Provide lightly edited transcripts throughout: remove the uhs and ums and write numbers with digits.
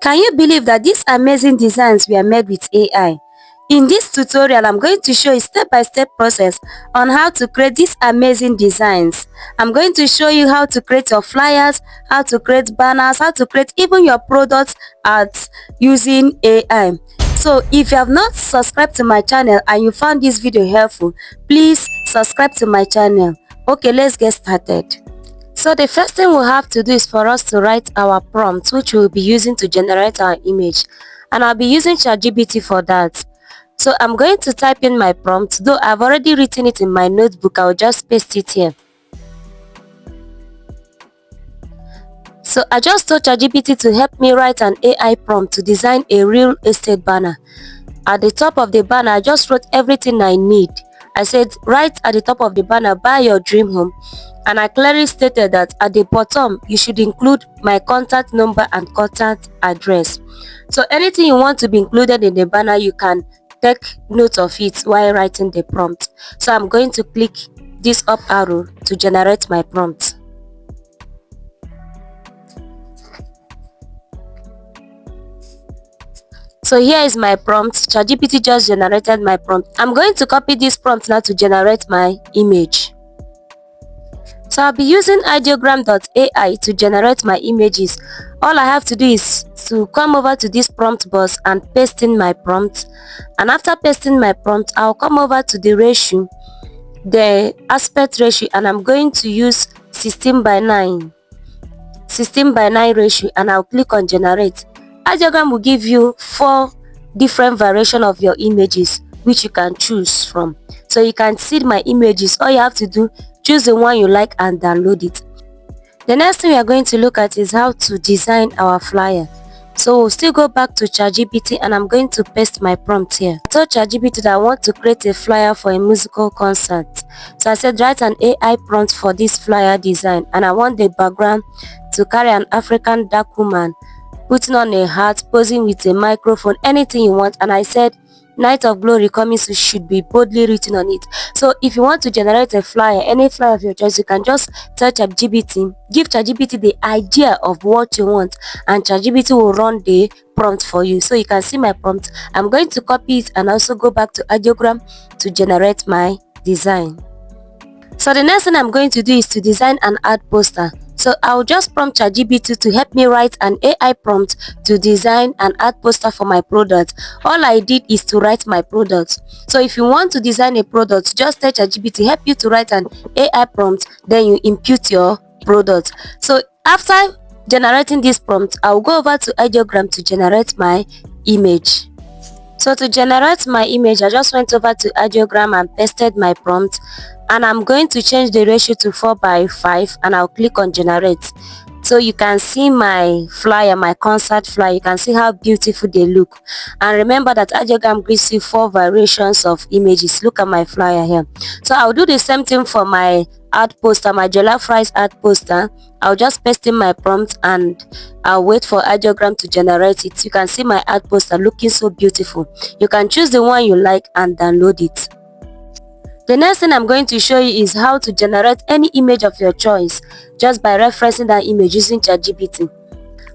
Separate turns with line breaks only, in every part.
Can you believe that these amazing designs were made with AI? In this tutorial, I'm going to show a step-by-step process on how to create these amazing designs. I'm going to show you how to create your flyers, how to create banners, how to create even your products at using AI. So if you have not subscribed to my channel and you found this video helpful, please subscribe to my channel. Okay, let's get started. So the first thing we'll have to do is for us to write our prompt, which we'll be using to generate our image, and I'll be using Chatgpt for that. So I'm going to type in my prompt, though I've already written it in my notebook. I'll just paste it here. So I just told Chatgpt to help me write an AI prompt to design a real estate banner. At the top of the banner, I just wrote everything I need. I said, write at the top of the banner, buy your dream home. And I clearly stated that at the bottom, you should include my contact number and contact address. So anything you want to be included in the banner, you can take note of it while writing the prompt. So I'm going to click this up arrow to generate my prompt. So here is my prompt. Chatgpt just generated my prompt. I'm going to copy this prompt now to generate my image. So I'll be using Ideogram.ai to generate my images. All I have to do is to come over to this prompt box and paste in my prompt. And after pasting my prompt, I'll come over to the ratio, the aspect ratio, and I'm going to use 16:9 ratio, and I'll click on generate. Ideogram will give you 4 different variations of your images which you can choose from. So you can see my images. All you have to do, choose the one you like and download it. The next thing we are going to look at is how to design our flyer. So we'll still go back to Chatgpt and I'm going to paste my prompt here. I told Chatgpt that I want to create a flyer for a musical concert. So I said write an AI prompt for this flyer design, and I want the background to carry an African dark woman putting on a hat, posing with a microphone, anything you want. And I said Night of Glory coming soon should be boldly written on it. So if you want to generate a flyer, any flyer of your choice, you can just tell Chatgpt, give Chatgpt the idea of what you want, and Chatgpt will run the prompt for you. So you can see my prompt. I'm going to copy it and also go back to Ideogram to generate my design. So the next thing I'm going to do is to design an ad poster. So I'll just prompt Chatgpt to help me write an AI prompt to design an ad poster for my product. All I did is to write my product. So if you want to design a product, just tell Chatgpt help you to write an AI prompt, then you input your product. So after generating this prompt, I'll go over to Ideogram to generate my image. So to generate my image, I just went over to Ideogram and pasted my prompt, and I'm going to change the ratio to 4:5, and I'll click on generate. So you can see my flyer, my concert flyer. You can see how beautiful they look. And remember that Ideogram gives you 4 variations of images. Look at my flyer here. So I'll do the same thing for my ad poster, my jollof rice ad poster. I'll just paste in my prompt and I'll wait for Ideogram to generate it. You can see my ad poster looking so beautiful. You can choose the one you like and download it. The next thing I'm going to show you is how to generate any image of your choice just by referencing that image using Chatgpt.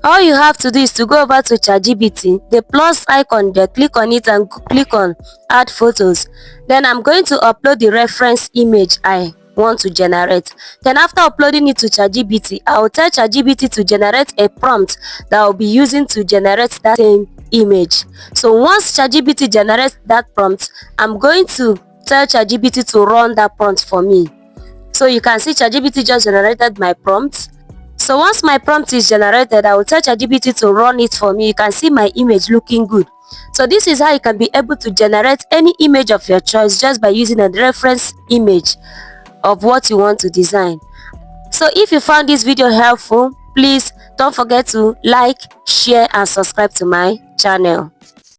All you have to do is to go over to Chatgpt, the plus icon there, click on it and click on add photos. Then I'm going to upload the reference image I want to generate. Then after uploading it to Chatgpt, I will tell Chatgpt to generate a prompt that I'll be using to generate that same image. So once Chatgpt generates that prompt, I'm going to tell Chatgpt to run that prompt for me. So you can see Chatgpt just generated my prompt. So once my prompt is generated, I will tell Chatgpt to run it for me. You can see my image looking good. So this is how you can be able to generate any image of your choice just by using a reference image of what you want to design. So if you found this video helpful, please don't forget to like, share and subscribe to my channel.